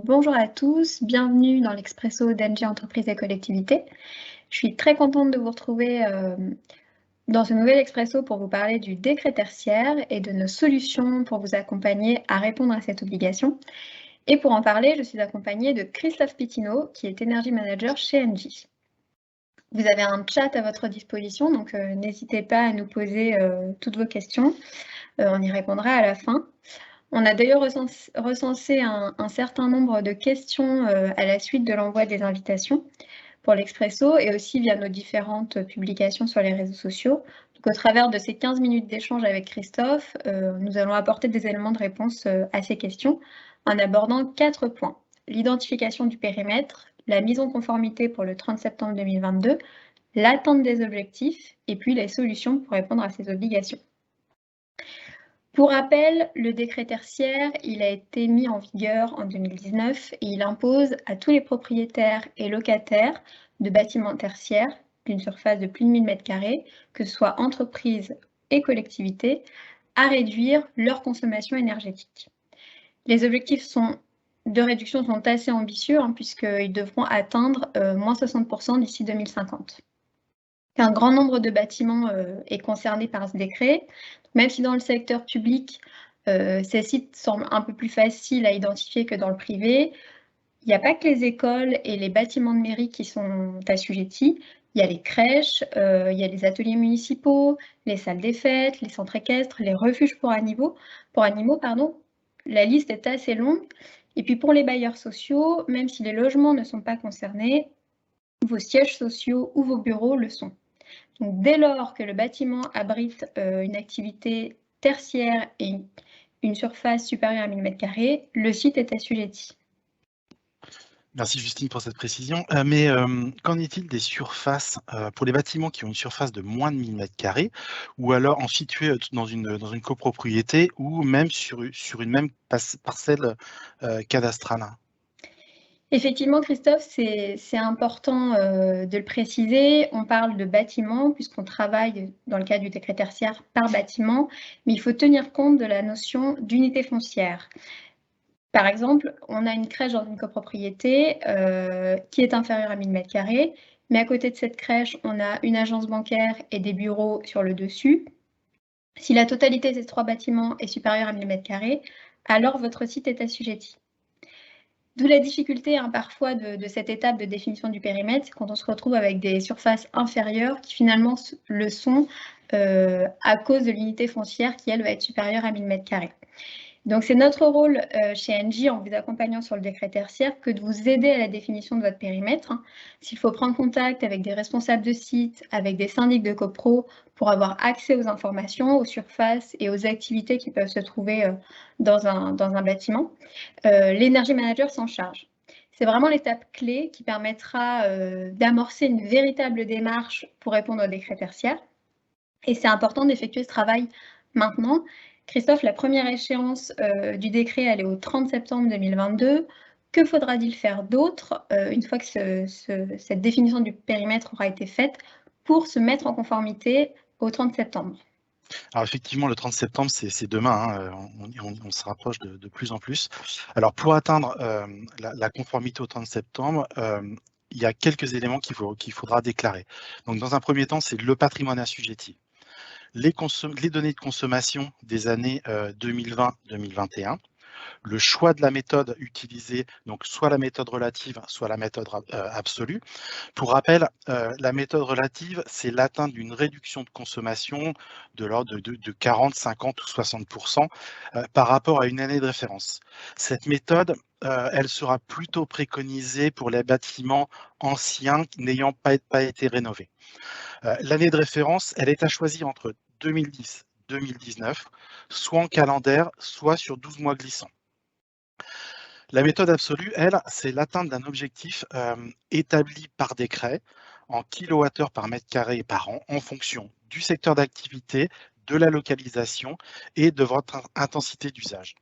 Bonjour à tous, bienvenue dans l'Expresso d'Engie Entreprises et Collectivités. Je suis très contente de vous retrouver dans ce nouvel Expresso pour vous parler du décret tertiaire et de nos solutions pour vous accompagner à répondre à cette obligation. Et pour en parler, je suis accompagnée de Christophe Pitino, qui est Energy Manager chez Engie. Vous avez un chat à votre disposition, donc n'hésitez pas à nous poser toutes vos questions. On y répondra à la fin. On a d'ailleurs recensé un certain nombre de questions à la suite de l'envoi des invitations pour l'Expresso et aussi via nos différentes publications sur les réseaux sociaux. Donc, au travers de ces 15 minutes d'échange avec Christophe, nous allons apporter des éléments de réponse à ces questions en abordant 4 points. L'identification du périmètre, la mise en conformité pour le 30 septembre 2022, l'atteinte des objectifs et puis les solutions pour répondre à ces obligations. Pour rappel, le décret tertiaire, il a été mis en vigueur en 2019 et il impose à tous les propriétaires et locataires de bâtiments tertiaires d'une surface de plus de 1000 m², que ce soit entreprises et collectivités, à réduire leur consommation énergétique. Les objectifs de réduction sont assez ambitieux puisqu'ils devront atteindre moins 60% d'ici 2050. Un grand nombre de bâtiments est concerné par ce décret. Même si dans le secteur public, ces sites semblent un peu plus faciles à identifier que dans le privé, il n'y a pas que les écoles et les bâtiments de mairie qui sont assujettis. Il y a les crèches, il y a les ateliers municipaux, les salles des fêtes, les centres équestres, les refuges pour animaux. La liste est assez longue. Et puis pour les bailleurs sociaux, même si les logements ne sont pas concernés, vos sièges sociaux ou vos bureaux le sont. Donc, dès lors que le bâtiment abrite une activité tertiaire et une surface supérieure à 1000 m², le site est assujetti. Merci Justine pour cette précision. Mais qu'en est-il des surfaces pour les bâtiments qui ont une surface de moins de 1000 m² ou alors en situés dans une copropriété ou même sur une même parcelle cadastrale? Effectivement, Christophe, c'est important de le préciser. On parle de bâtiment puisqu'on travaille dans le cadre du décret tertiaire par bâtiment, mais il faut tenir compte de la notion d'unité foncière. Par exemple, on a une crèche dans une copropriété qui est inférieure à 1000 m², mais à côté de cette crèche, on a une agence bancaire et des bureaux sur le dessus. Si la totalité de ces 3 bâtiments est supérieure à 1000 m², alors votre site est assujetti. D'où la difficulté parfois de cette étape de définition du périmètre, c'est quand on se retrouve avec des surfaces inférieures qui finalement le sont à cause de l'unité foncière qui, elle, va être supérieure à 1000 m². Donc, c'est notre rôle chez Engie, en vous accompagnant sur le décret tertiaire, que de vous aider à la définition de votre périmètre. S'il faut prendre contact avec des responsables de site, avec des syndics de copro, pour avoir accès aux informations, aux surfaces et aux activités qui peuvent se trouver dans un bâtiment, l'Energy Manager s'en charge. C'est vraiment l'étape clé qui permettra d'amorcer une véritable démarche pour répondre au décret tertiaire. Et c'est important d'effectuer ce travail maintenant. Christophe, la première échéance du décret, elle est au 30 septembre 2022. Que faudra-t-il faire d'autre une fois que cette définition du périmètre aura été faite pour se mettre en conformité au 30 septembre? Alors effectivement, le 30 septembre, c'est demain, on se rapproche de plus en plus. Alors pour atteindre la conformité au 30 septembre, il y a quelques éléments qu'il faudra déclarer. Donc dans un premier temps, c'est le patrimoine assujetti. Les données de consommation des années 2020-2021, le choix de la méthode utilisée, donc soit la méthode relative, soit la méthode absolue. Pour rappel, la méthode relative, c'est l'atteinte d'une réduction de consommation de l'ordre de 40, 50 ou 60% par rapport à une année de référence. Cette méthode, elle sera plutôt préconisée pour les bâtiments anciens n'ayant pas été rénovés. L'année de référence, elle est à choisir entre 2010, 2019, soit en calendaire, soit sur 12 mois glissants. La méthode absolue, elle, c'est l'atteinte d'un objectif établi par décret en kilowattheure par mètre carré par an en fonction du secteur d'activité, de la localisation et de votre intensité d'usage.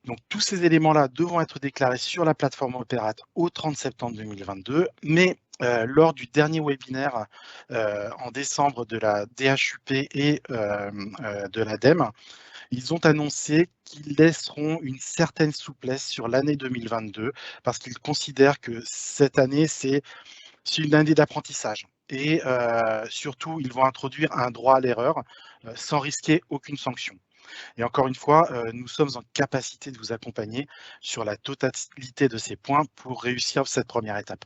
Donc tous ces éléments-là devront être déclarés sur la plateforme Opérate au 30 septembre 2022, mais lors du dernier webinaire en décembre de la DHUP et de l'ADEME, Ils ont annoncé qu'ils laisseront une certaine souplesse sur l'année 2022 parce qu'ils considèrent que cette année, c'est une année d'apprentissage. Et surtout, ils vont introduire un droit à l'erreur sans risquer aucune sanction. Et encore une fois, nous sommes en capacité de vous accompagner sur la totalité de ces points pour réussir cette première étape.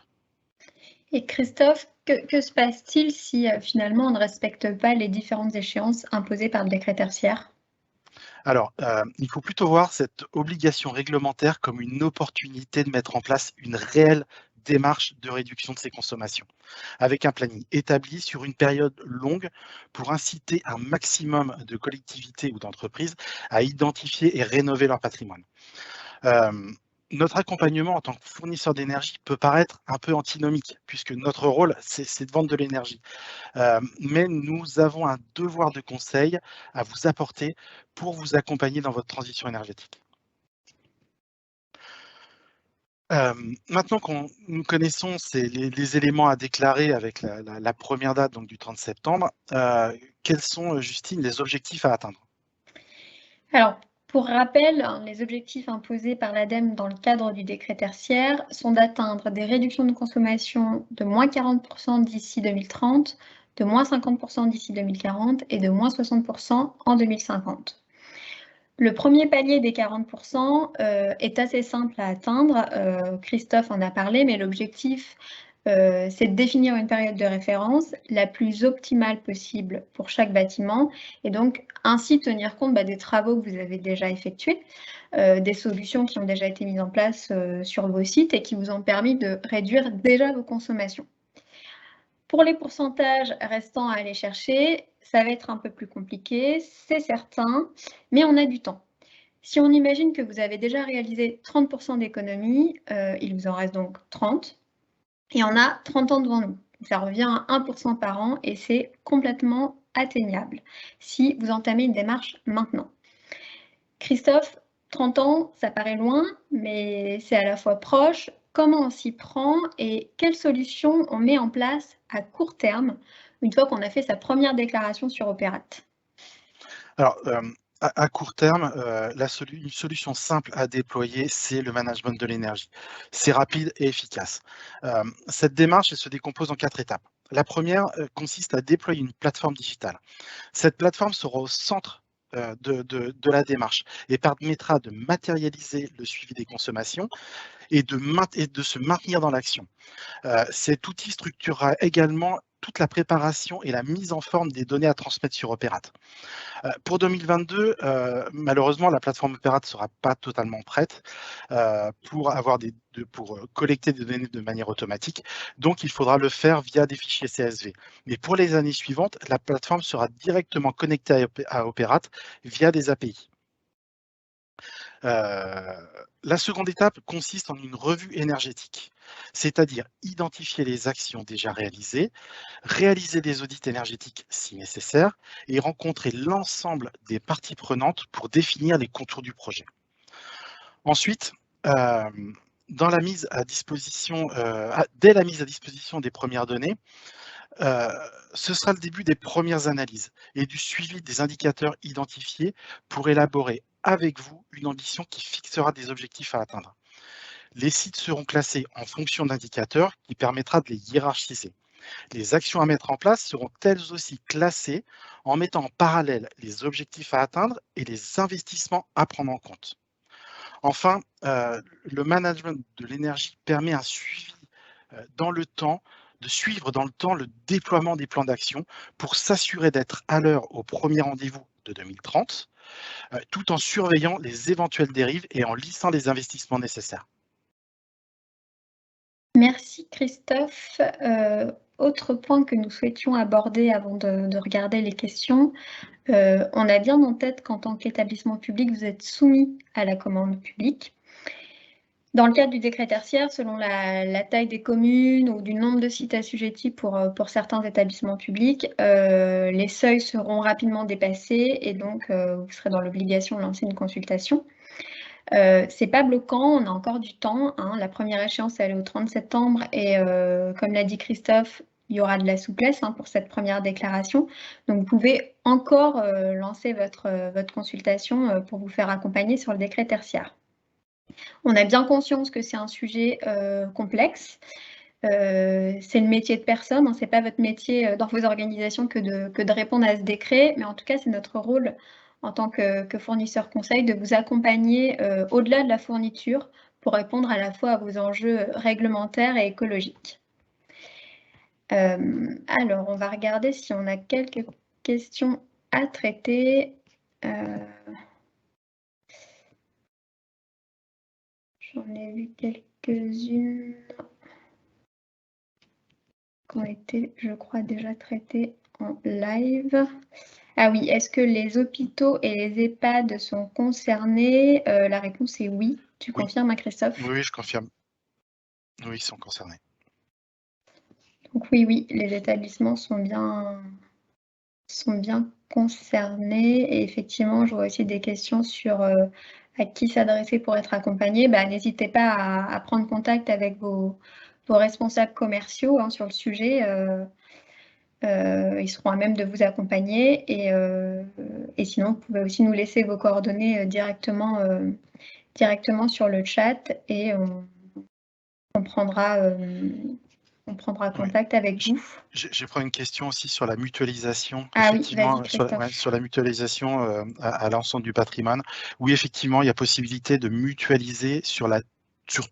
Et Christophe, que se passe-t-il si finalement on ne respecte pas les différentes échéances imposées par le décret tertiaire? Alors, il faut plutôt voir cette obligation réglementaire comme une opportunité de mettre en place une réelle démarche de réduction de ces consommations, avec un planning établi sur une période longue pour inciter un maximum de collectivités ou d'entreprises à identifier et rénover leur patrimoine. Euh, Notre accompagnement en tant que fournisseur d'énergie peut paraître un peu antinomique, puisque notre rôle, c'est de vendre de l'énergie. Mais nous avons un devoir de conseil à vous apporter pour vous accompagner dans votre transition énergétique. Maintenant nous connaissons les éléments à déclarer avec la première date, donc du 30 septembre, quels sont, Justine, les objectifs à atteindre? Alors, pour rappel, hein, les objectifs imposés par l'ADEME dans le cadre du décret tertiaire sont d'atteindre des réductions de consommation de moins 40% d'ici 2030, de moins 50% d'ici 2040 et de moins 60% en 2050. Le premier palier des 40% est assez simple à atteindre. Christophe en a parlé, mais l'objectif, c'est de définir une période de référence la plus optimale possible pour chaque bâtiment et donc ainsi tenir compte des travaux que vous avez déjà effectués, des solutions qui ont déjà été mises en place sur vos sites et qui vous ont permis de réduire déjà vos consommations. Pour les pourcentages restants à aller chercher, ça va être un peu plus compliqué, c'est certain, mais on a du temps. Si on imagine que vous avez déjà réalisé 30% d'économies, il vous en reste donc 30 et on a 30 ans devant nous. Ça revient à 1% par an et c'est complètement atteignable si vous entamez une démarche maintenant. Christophe, 30 ans, ça paraît loin, mais c'est à la fois proche. Comment on s'y prend et quelles solutions on met en place à court terme une fois qu'on a fait sa première déclaration sur Opérate? Alors, à court terme, une solution simple à déployer, c'est le management de l'énergie. C'est rapide et efficace. Cette démarche, elle se décompose en 4 étapes. La première consiste à déployer une plateforme digitale. Cette plateforme sera au centre de la démarche et permettra de matérialiser le suivi des consommations et de se maintenir dans l'action. Cet outil structurera également toute la préparation et la mise en forme des données à transmettre sur Opérate. Pour 2022, malheureusement, la plateforme Opérate ne sera pas totalement prête pour collecter des données de manière automatique. Donc, il faudra le faire via des fichiers CSV. Mais pour les années suivantes, la plateforme sera directement connectée à Opérate via des API. La seconde étape consiste en une revue énergétique, c'est-à-dire identifier les actions déjà réalisées, réaliser des audits énergétiques si nécessaire et rencontrer l'ensemble des parties prenantes pour définir les contours du projet. Ensuite, dans la mise à disposition, dès la mise à disposition des premières données, ce sera le début des premières analyses et du suivi des indicateurs identifiés pour élaborer avec vous une ambition qui fixera des objectifs à atteindre. Les sites seront classés en fonction d'indicateurs qui permettra de les hiérarchiser. Les actions à mettre en place seront elles aussi classées en mettant en parallèle les objectifs à atteindre et les investissements à prendre en compte. Enfin, le management de l'énergie permet un suivi dans le temps, de suivre dans le temps le déploiement des plans d'action pour s'assurer d'être à l'heure au premier rendez-vous de 2030, tout en surveillant les éventuelles dérives et en lissant les investissements nécessaires. Merci Christophe. Autre point que nous souhaitions aborder avant de regarder les questions, on a bien en tête qu'en tant qu'établissement public, vous êtes soumis à la commande publique. Dans le cadre du décret tertiaire, selon la taille des communes ou du nombre de sites assujettis pour certains établissements publics, les seuils seront rapidement dépassés et donc vous serez dans l'obligation de lancer une consultation. C'est pas bloquant, on a encore du temps, hein. La première échéance, elle est au 30 septembre et comme l'a dit Christophe, il y aura de la souplesse pour cette première déclaration. Donc, vous pouvez encore lancer votre consultation pour vous faire accompagner sur le décret tertiaire. On a bien conscience que c'est un sujet complexe. C'est le métier de personne, c'est pas votre métier dans vos organisations que de répondre à ce décret, mais en tout cas, c'est notre rôle en tant que fournisseur conseil de vous accompagner au-delà de la fourniture pour répondre à la fois à vos enjeux réglementaires et écologiques. Alors, on va regarder si on a quelques questions à traiter. J'en ai vu quelques-unes qui ont été, je crois, déjà traitées en live. Ah oui, est-ce que les hôpitaux et les EHPAD sont concernés? La réponse est oui. Tu confirmes, Christophe? Oui, je confirme. Oui, ils sont concernés. Donc oui, les établissements sont bien concernés. Et effectivement, je vois aussi des questions sur à qui s'adresser pour être accompagné. N'hésitez pas à prendre contact avec vos responsables commerciaux sur le sujet. Ils seront à même de vous accompagner et sinon, vous pouvez aussi nous laisser vos coordonnées directement sur le chat et on prendra contact avec vous. Je prends une question aussi sur la mutualisation. Ah oui, Effectivement, vas-y, Christophe. sur la mutualisation à l'ensemble du patrimoine. Oui, effectivement, il y a possibilité de mutualiser sur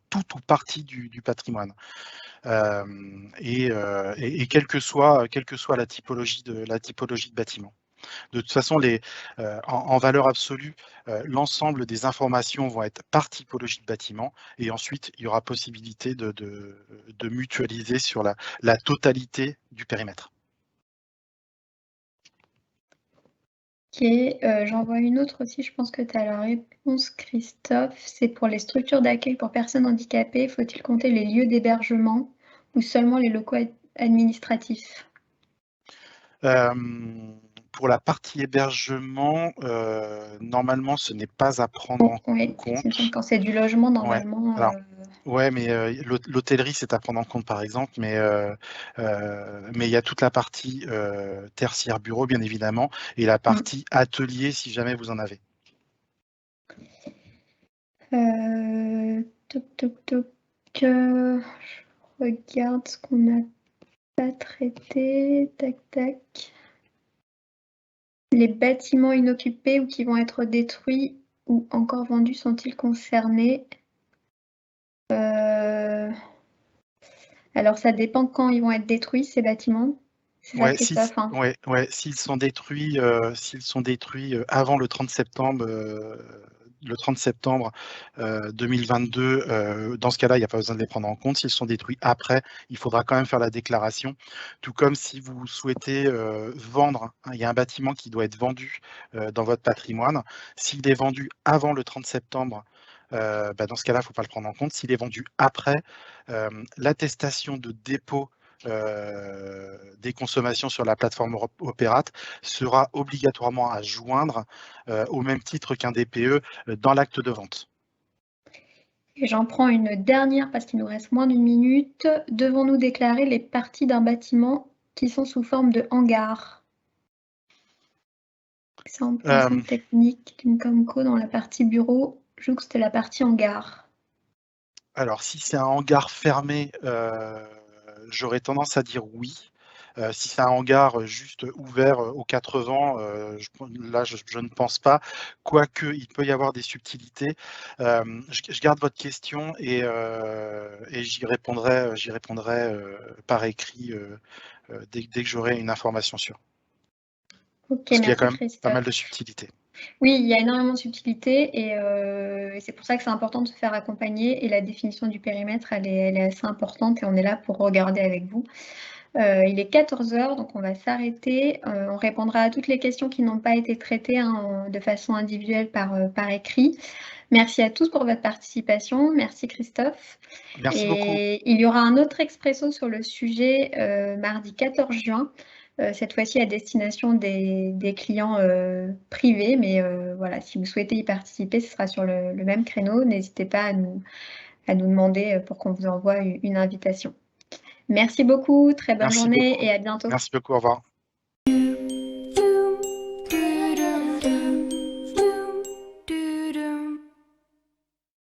toute ou partie du patrimoine. Et quelle que soit la typologie de bâtiment. De toute façon, en valeur absolue, l'ensemble des informations vont être par typologie de bâtiment et ensuite, il y aura possibilité de mutualiser sur la totalité du périmètre. Ok, j'en vois une autre aussi, je pense que tu as la réponse, Christophe. C'est pour les structures d'accueil pour personnes handicapées, faut-il compter les lieux d'hébergement ou seulement les locaux administratifs? Pour la partie hébergement, normalement, ce n'est pas à prendre en compte. Quand c'est du logement, normalement. Ouais. Alors, ouais, mais l'hôtellerie, c'est à prendre en compte, par exemple, mais il y a toute la partie tertiaire bureau, bien évidemment, et la partie atelier, si jamais vous en avez. Je regarde ce qu'on n'a pas traité. Tac, tac. Les bâtiments inoccupés ou qui vont être détruits ou encore vendus sont-ils concernés? Alors, ça dépend quand ils vont être détruits, ces bâtiments. C'est ça, Christophe? S'ils sont détruits avant le 30 septembre, 2022, dans ce cas-là, il n'y a pas besoin de les prendre en compte. S'ils sont détruits après, il faudra quand même faire la déclaration. Tout comme si vous souhaitez vendre, il y a un bâtiment qui doit être vendu dans votre patrimoine. S'il est vendu avant le 30 septembre, dans ce cas-là, il ne faut pas le prendre en compte. S'il est vendu après, l'attestation de dépôt des consommations sur la plateforme Opérate sera obligatoirement à joindre au même titre qu'un DPE dans l'acte de vente. Et j'en prends une dernière parce qu'il nous reste moins d'une minute. Devons-nous déclarer les parties d'un bâtiment qui sont sous forme de hangar? Exemple, ensemble technique d'une Comco dans la partie bureau jouxte la partie hangar. Alors, si c'est un hangar fermé, j'aurais tendance à dire oui. Si c'est un hangar juste ouvert aux 4 vents, là, je ne pense pas. Quoique, il peut y avoir des subtilités. Je garde votre question et j'y répondrai par écrit dès que j'aurai une information sûre. Ok, Parce qu'il y a quand même Christophe. pas mal de subtilités. Oui, il y a énormément de subtilités et c'est pour ça que c'est important de se faire accompagner et la définition du périmètre, elle est assez importante et on est là pour regarder avec vous. Il est 14 h, donc on va s'arrêter. On répondra à toutes les questions qui n'ont pas été traitées de façon individuelle par écrit. Merci à tous pour votre participation. Merci Christophe. Merci beaucoup. Il y aura un autre expresso sur le sujet mardi 14 juin. Cette fois-ci à destination des clients privés, mais voilà, si vous souhaitez y participer, ce sera sur le même créneau. N'hésitez pas à nous demander pour qu'on vous envoie une invitation. Merci beaucoup, très bonne Merci journée beaucoup. et à bientôt. Merci beaucoup, au revoir.